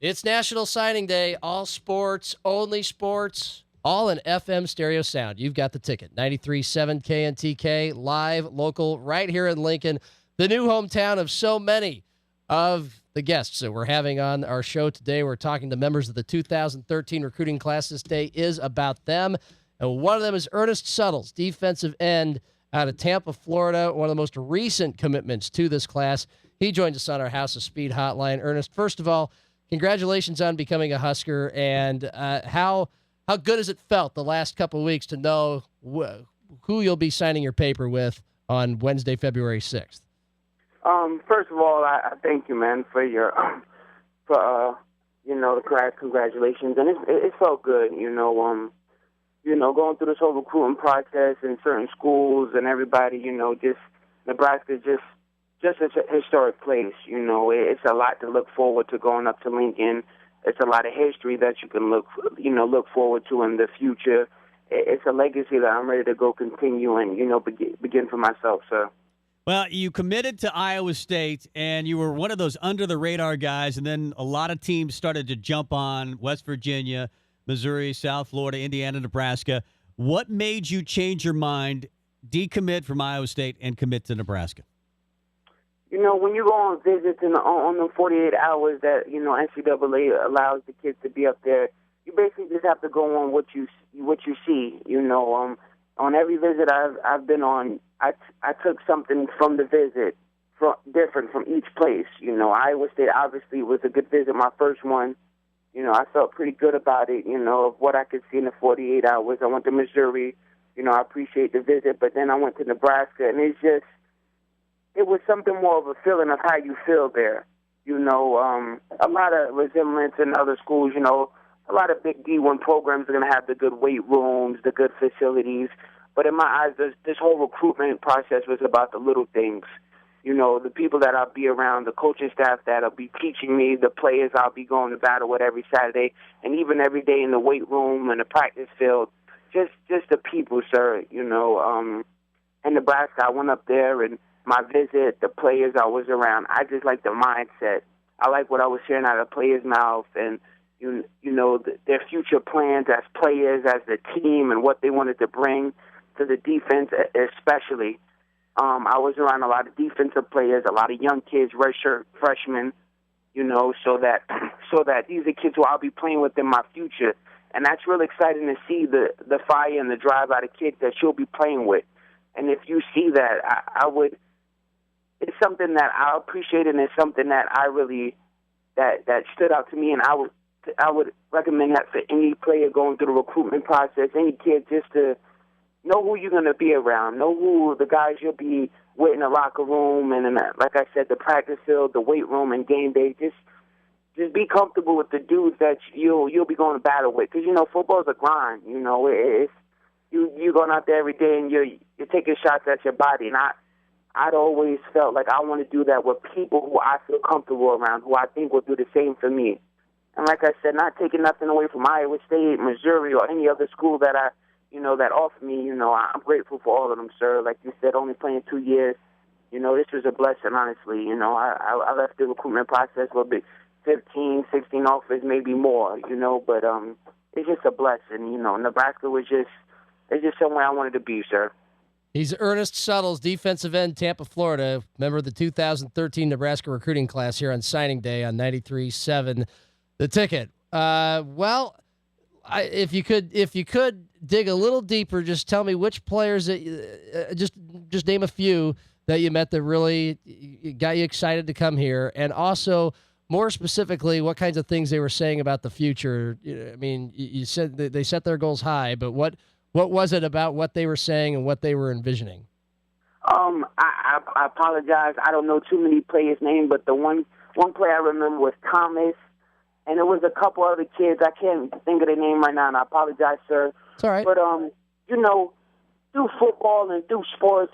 It's National Signing Day. All sports, only sports, all in FM stereo sound. You've got the ticket. 93.7 KNTK, live, local, right here in Lincoln, the new hometown of so many of the guests that we're having on our show today. We're talking to members of the 2013 recruiting class. This day is about them. And one of them is Ernest Suttles, defensive end out of Tampa, Florida, one of the most recent commitments to this class. He joins us on our House of Speed hotline. Ernest, first of all, congratulations on becoming a Husker, and how good has it felt the last couple of weeks to know who you'll be signing your paper with on Wednesday, February 6th? First of all, I thank you, man, for your the congratulations, and it felt good, going through this whole recruiting process in certain schools and everybody, just Nebraska just a historic place, it's a lot to look forward to going up to Lincoln. It's a lot of history that you can look forward to in the future. It's a legacy that I'm ready to go continue and, begin for myself, sir. Well, you committed to Iowa State, and you were one of those under-the-radar guys, and then a lot of teams started to jump on West Virginia, Missouri, South Florida, Indiana, Nebraska. What made you change your mind, decommit from Iowa State, and commit to Nebraska? When you go on visits on the 48 hours that, NCAA allows the kids to be up there, you basically just have to go on what you see. On every visit I've been on, I took something from the visit different from each place. Iowa State obviously was a good visit, my first one. I felt pretty good about it, of what I could see in the 48 hours. I went to Missouri, I appreciate the visit, but then I went to Nebraska, and it was something more of a feeling of how you feel there. A lot of resemblance in other schools, a lot of big D1 programs are going to have the good weight rooms, the good facilities. But in my eyes, this whole recruitment process was about the little things. The people that I'll be around, the coaching staff that'll be teaching me, the players I'll be going to battle with every Saturday, and even every day in the weight room and the practice field. Just the people, sir, In Nebraska, I went up there and my visit, the players I was around, I just like the mindset. I like what I was hearing out of the players' mouth and, their future plans as players, as the team, and what they wanted to bring to the defense especially. I was around a lot of defensive players, a lot of young kids, redshirt freshmen, so that these are kids who I'll be playing with in my future. And that's really exciting to see the fire and the drive out of kids that you'll be playing with. And if you see that, I would – it's something that I appreciate, and it's something that I really that stood out to me, and I would recommend that for any player going through the recruitment process, any kid, just to know who you're going to be around, know who the guys you'll be with in the locker room, and like I said, the practice field, the weight room, and game day. Just be comfortable with the dudes that you'll be going to battle with, because football's a grind. It's you're going out there every day and you're taking shots at your body, and I'd always felt like I want to do that with people who I feel comfortable around, who I think will do the same for me. And like I said, not taking nothing away from Iowa State, Missouri, or any other school that that offer me. I'm grateful for all of them, sir. Like you said, only playing 2 years. This was a blessing, honestly. I left the recruitment process with 15, 16 offers, maybe more. But it's just a blessing. Nebraska it's just somewhere I wanted to be, sir. He's Ernest Suttles, defensive end, Tampa, Florida, member of the 2013 Nebraska recruiting class here on signing day on 93.7 The Ticket. If you could dig a little deeper, just tell me which players that just name a few that you met that really got you excited to come here, and also more specifically, what kinds of things they were saying about the future. You said that they set their goals high, but what was it about what they were saying and what they were envisioning? I apologize. I don't know too many players' names, but the one player I remember was Thomas, and it was a couple other kids. I can't think of their name right now, and I apologize, sir. It's all right. But, through football and through sports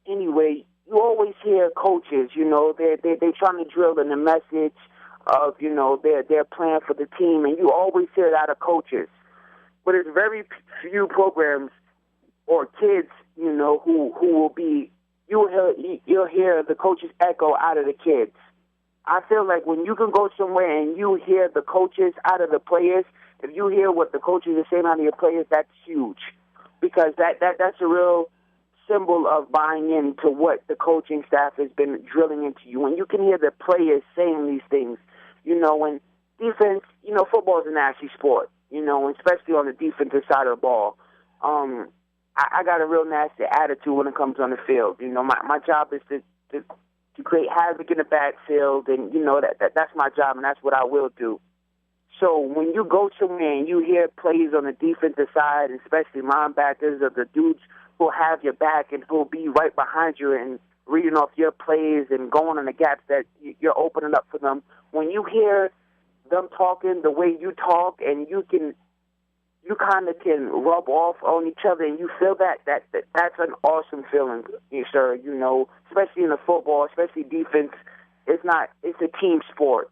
anyway, you always hear coaches, they're trying to drill in the message of, their plan for the team, and you always hear it out of coaches. But there's very few programs or kids, who will be, you'll hear the coaches echo out of the kids. I feel like when you can go somewhere and you hear the coaches out of the players, if you hear what the coaches are saying out of your players, that's huge, because that's a real symbol of buying into what the coaching staff has been drilling into you. When you can hear the players saying these things, when defense, football is a nasty sport, especially on the defensive side of the ball. I got a real nasty attitude when it comes on the field. My job is to create havoc in the backfield, and that's my job, and that's what I will do. So when you go somewhere and you hear plays on the defensive side, especially linebackers or the dudes who'll have your back and who'll be right behind you and reading off your plays and going on the gaps that you're opening up for them, when you hear them talking the way you talk, and you kind of can rub off on each other, and you feel that's an awesome feeling, sir. Especially in the football, especially defense, it's a team sport.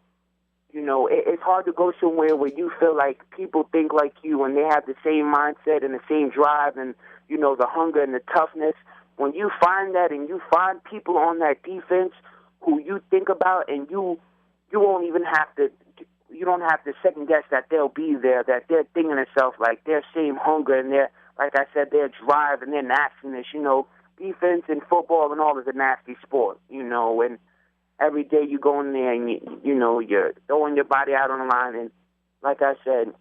It's hard to go somewhere where you feel like people think like you and they have the same mindset and the same drive and, the hunger and the toughness. When you find that and you find people on that defense who you think about, and you won't even have to, you don't have to second guess that they'll be there, that they're thinking themselves like their same hunger and their, like I said, their drive and their nastiness. Defense and football and all is a nasty sport, and every day you go in there and you're throwing your body out on the line. And like I said,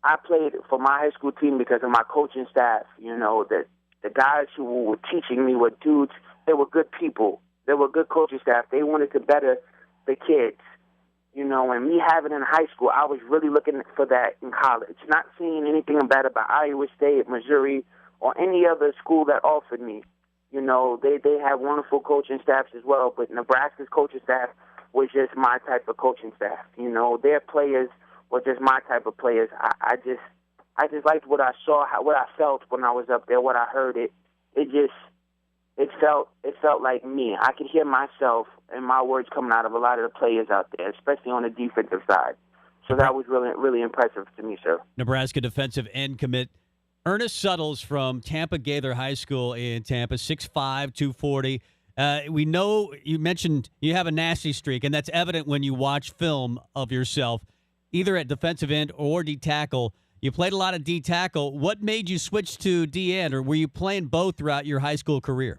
I played for my high school team because of my coaching staff. The guys who were teaching me were dudes. They were good people. They were good coaching staff. They wanted to better the kids. And me having it in high school, I was really looking for that in college. Not seeing anything bad about Iowa State, Missouri, or any other school that offered me. They have wonderful coaching staffs as well, but Nebraska's coaching staff was just my type of coaching staff. Their players were just my type of players. I just liked what I saw, what I felt when I was up there, what I heard. It felt like me. I could hear myself and my words coming out of a lot of the players out there, especially on the defensive side. So that was really, really impressive to me, sir. Nebraska defensive end commit Ernest Suttles from Tampa Gaither High School in Tampa, 6'5", 240. We know you mentioned you have a nasty streak, and that's evident when you watch film of yourself, either at defensive end or D-tackle. You played a lot of D-tackle. What made you switch to D-end, or were you playing both throughout your high school career?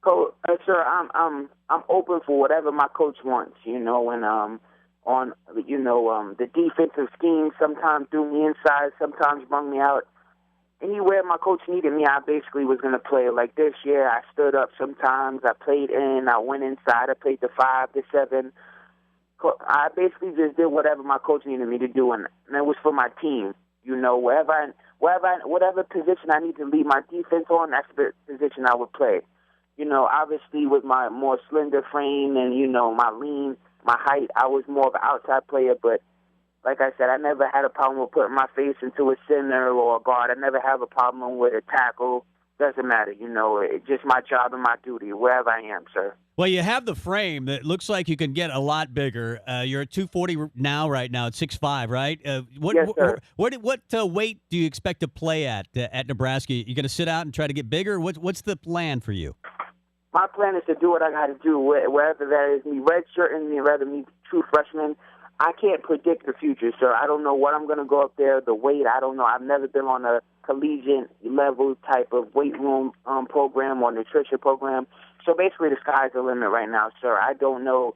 Coach, sir, I'm open for whatever my coach wants, and on the defensive scheme, sometimes do me inside, sometimes bring me out. Anywhere my coach needed me, I basically was going to play. Like this year, I stood up sometimes. I played in. I went inside. I played the 5, the 7. I basically just did whatever my coach needed me to do, and it was for my team. Whatever position I need to lead my defense on, that's the position I would play. Obviously with my more slender frame and, my lean, my height, I was more of an outside player, but like I said, I never had a problem with putting my face into a center or a guard. I never have a problem with a tackle. Doesn't matter, it's just my job and my duty, wherever I am, sir. Well, you have the frame that looks like you can get a lot bigger. You're at 240 right now at 6'5", right? Yes, sir. What weight do you expect to play at Nebraska? You going to sit out and try to get bigger? What's the plan for you? My plan is to do what I got to do, whether that is me redshirting, whether me true freshman. I can't predict the future, sir. I don't know what I'm going to go up there, the weight. I don't know. I've never been on a collegiate level type of weight room program or nutrition program. So basically the sky's the limit right now, sir. I don't know,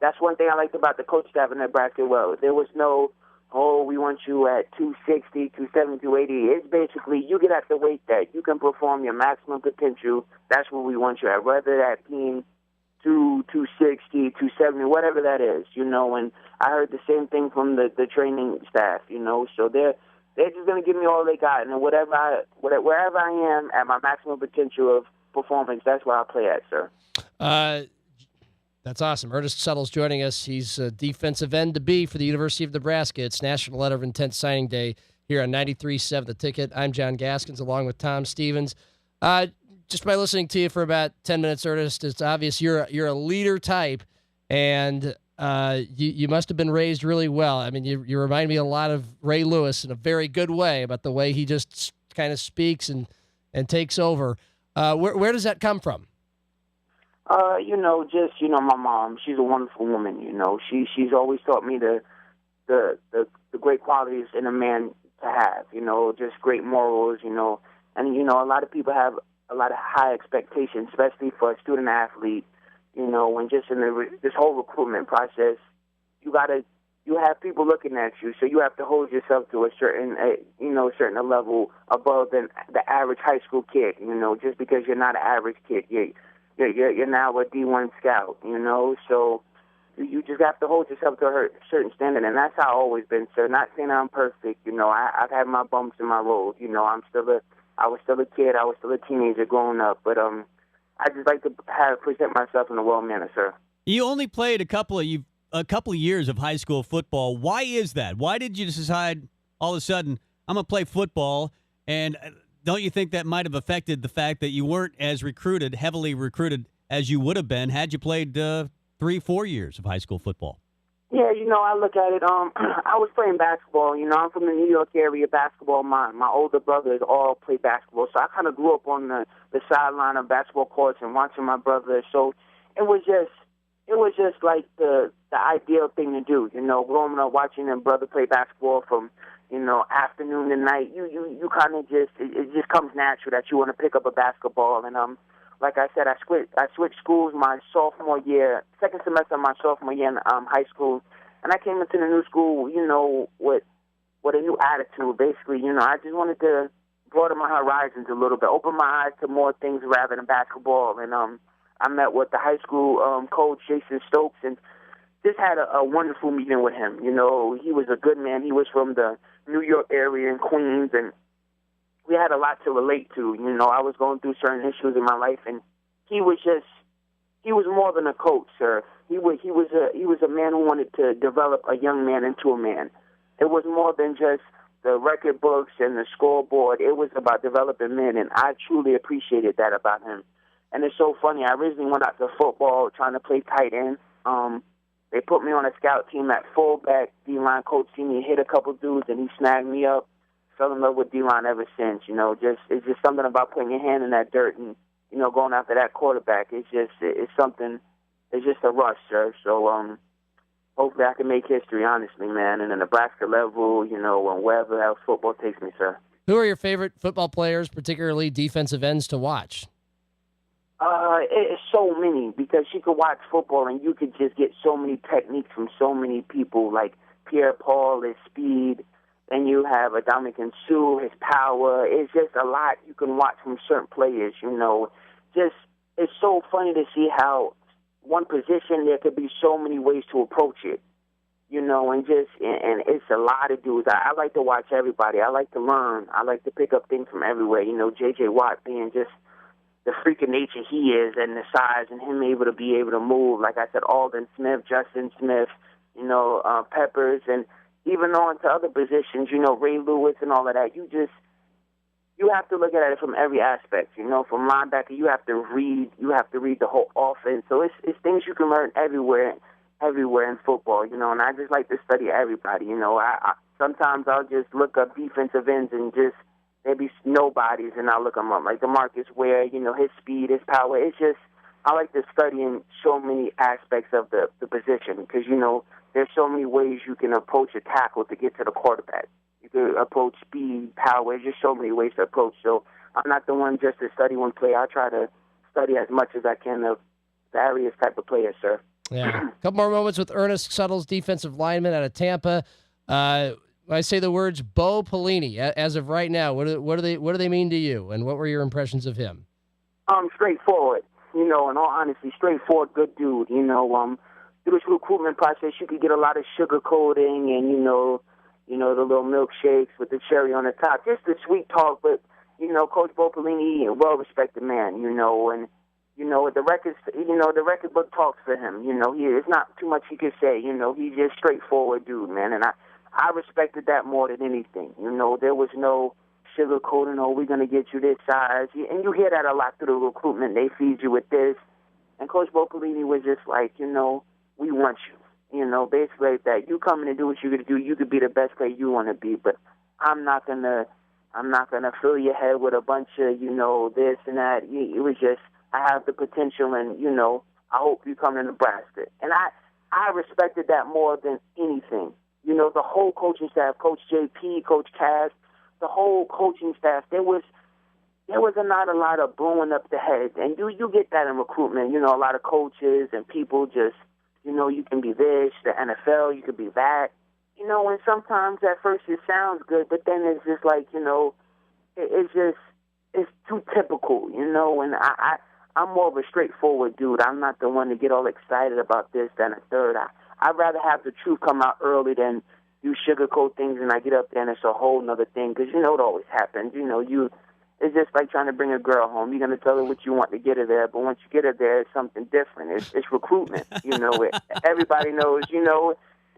that's one thing I liked about the coach staff in Nebraska. Well, there was no, we want you at 260, 270, 280. It's basically you get at the weight that you can perform your maximum potential. That's what we want you at, whether that being 260, 270, whatever that is, and I heard the same thing from the training staff, so they're just going to give me all they got, and wherever I am at my maximum potential of performance, that's where I play at, sir. That's awesome. Ernest Suttles joining us. He's a defensive end to be for the University of Nebraska. It's National Letter of Intent Signing Day here on 93.7 The Ticket. I'm John Gaskins along with Tom Stevens. Just by listening to you for about 10 minutes, Ernest, it's obvious you're a leader type, and you must have been raised really well. I mean, you remind me a lot of Ray Lewis in a very good way about the way he just kind of speaks and takes over. Where does that come from? My mom. She's a wonderful woman. She's always taught me the great qualities in a man to have. Just great morals. And a lot of people have a lot of high expectations, especially for a student athlete. When just in this whole recruitment process, you have people looking at you, so you have to hold yourself to a certain level above than the average high school kid. Just because you're not an average kid, you're now a D1 scout. So you just have to hold yourself to a certain standard, and that's how I've always been, sir. Not saying I'm perfect. I've had my bumps in my road. I was still a kid. I was still a teenager growing up, but I just like to present myself in a well manner, sir. You only played a couple of years of high school football. Why is that? Why did you decide all of a sudden I'm gonna play football? And don't you think that might have affected the fact that you weren't as heavily recruited as you would have been had you played 3-4 years of high school football? Yeah, I look at it. I was playing basketball. I'm from the New York area. Basketball. My older brothers all play basketball, so I kind of grew up on the sideline of basketball courts and watching my brothers. So it was just like the ideal thing to do. Growing up watching a brother play basketball from afternoon to night. You kind of it just comes natural that you want to pick up a basketball. And like I said, I switched schools my sophomore year, second semester of my sophomore year in high school, and I came into the new school, with a new attitude. Basically, I just wanted to broaden my horizons a little bit, open my eyes to more things rather than basketball. And I met with the high school coach, Jason Stokes, and just had a wonderful meeting with him. He was a good man. He was from the New York area in Queens, and we had a lot to relate to. I was going through certain issues in my life, and he was more than a coach, sir. He was a man who wanted to develop a young man into a man. It was more than just the record books and the scoreboard. It was about developing men, and I truly appreciated that about him. And it's so funny. I originally went out to football trying to play tight end. They put me on a scout team at fullback. D-line coach seen me hit a couple dudes, and he snagged me up. Fell in love with D-line ever since. It's just something about putting your hand in that dirt and going after that quarterback. It's something. It's just a rush, sir. So hopefully I can make history, honestly, man. And the Nebraska level, and wherever else football takes me, sir. Who are your favorite football players, particularly defensive ends, to watch? It's so many, because you could watch football and you could just get so many techniques from so many people, like Pierre Paul, his speed, and you have Dominican Sue, his power. It's just a lot you can watch from certain players, Just, it's so funny to see how one position there could be so many ways to approach it, and it's a lot of dudes. I like to watch everybody. I like to learn. I like to pick up things from everywhere. J.J. Watt being just the freak of nature he is, and the size, and him able to move. Like I said, Alden Smith, Justin Smith, Peppers, and even on to other positions, Ray Lewis and all of that. You have to look at it from every aspect. From linebacker, you have to read the whole offense. So it's things you can learn everywhere in football. And I just like to study everybody. I sometimes I'll just look up defensive ends and just maybe nobodies, and I'll look them up, like DeMarcus Ware, his speed, his power. It's just, I like to study in so many aspects of the position, because, there's so many ways you can approach a tackle to get to the quarterback. You can approach speed, power. There's just so many ways to approach. So I'm not the one just to study one player. I try to study as much as I can of various type of players, sir. Yeah. A couple more moments with Ernest Suttles, defensive lineman out of Tampa. I say the words Bo Pelini. As of right now, what do they mean to you, and what were your impressions of him? Straightforward. In all honesty, straightforward, good dude. Through this recruitment process, you could get a lot of sugar coating and the little milkshakes with the cherry on the top. Just the sweet talk, but Coach Bo Pelini, a well-respected man. The record book talks for him. It's not too much he could say. He's just straightforward dude, man, and I respected that more than anything. There was no sugarcoating, we're going to get you this size. And you hear that a lot through the recruitment. They feed you with this. And Coach Bo Pelini was just like, we want you. Basically like that. You come in and do what you're going to do. You could be the best player you want to be, but I'm not going to fill your head with a bunch of, this and that. It was just, I have the potential, and, I hope you come to Nebraska. And I respected that more than anything. The whole coaching staff, Coach JP, Coach Cass, the whole coaching staff, there was not a lot of blowing up the head. And you get that in recruitment. A lot of coaches and people just, you can be this, the NFL, you could be that. And sometimes at first it sounds good, but then it's just like, it's too typical, and I'm more of a straightforward dude. I'm not the one to get all excited about this, then a third. I'd rather have the truth come out early than you sugarcoat things and I get up there and it's a whole nother thing, because it always happens. It's just like trying to bring a girl home. You're going to tell her what you want to get her there, but once you get her there, it's something different. It's recruitment. Everybody knows.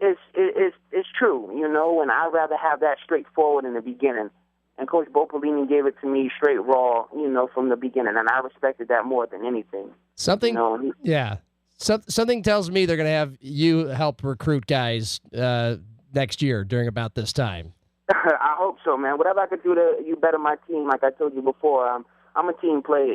It's true. And I'd rather have that straightforward in the beginning. And Coach Bopolini gave it to me straight raw, from the beginning, and I respected that more than anything. Something tells me they're going to have you help recruit guys next year during about this time. I hope so, man. Whatever I could do to you better my team, like I told you before, I'm a team player.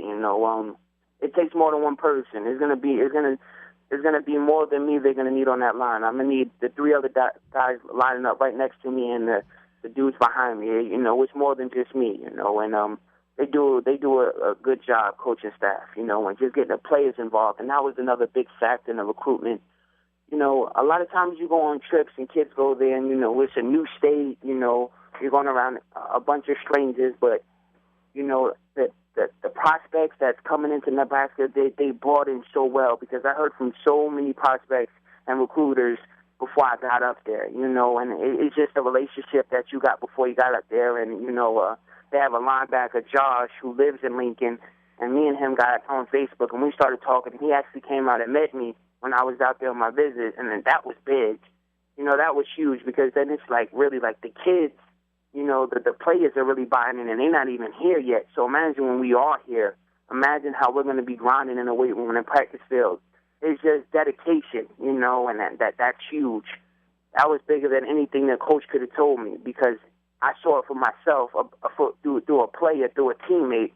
It takes more than one person. It's gonna be more than me. They're gonna need on that line. I'm gonna need the three other guys lining up right next to me and the dudes behind me. It's more than just me. And they do a good job, coaching staff. And just getting the players involved. And that was another big factor in the recruitment. A lot of times you go on trips and kids go there and, it's a new state, you're going around a bunch of strangers, but, the prospects that's coming into Nebraska, they brought in so well, because I heard from so many prospects and recruiters before I got up there, and it's just a relationship that you got before you got up there. And, they have a linebacker, Josh, who lives in Lincoln, and me and him got on Facebook, and we started talking, and he actually came out and met me when I was out there on my visit, and then that was big. That was huge, because then it's like really like the kids, the players are really buying in, and they're not even here yet. So imagine when we are here, imagine how we're going to be grinding in the weight room and practice field. It's just dedication, and that's huge. That was bigger than anything that coach could have told me, because I saw it for myself through a player, through a teammate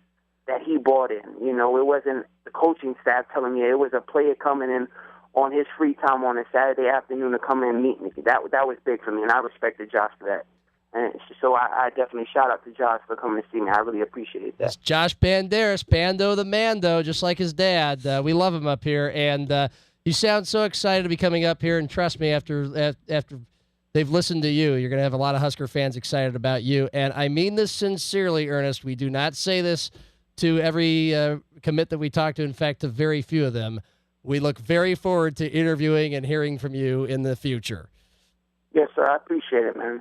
that he brought in. It wasn't the coaching staff telling me. It was a player coming in on his free time on a Saturday afternoon to come in and meet me. That was big for me, and I respected Josh for that. And so I definitely shout out to Josh for coming to see me. I really appreciate that. It's Josh Banderas, Bando the Mando, just like his dad. We love him up here, and you sound so excited to be coming up here. And trust me, after they've listened to you, you're going to have a lot of Husker fans excited about you. And I mean this sincerely, Ernest. We do not say this to every commit that we talk to. In fact, to very few of them. We look very forward to interviewing and hearing from you in the future. Yes, sir. I appreciate it, man.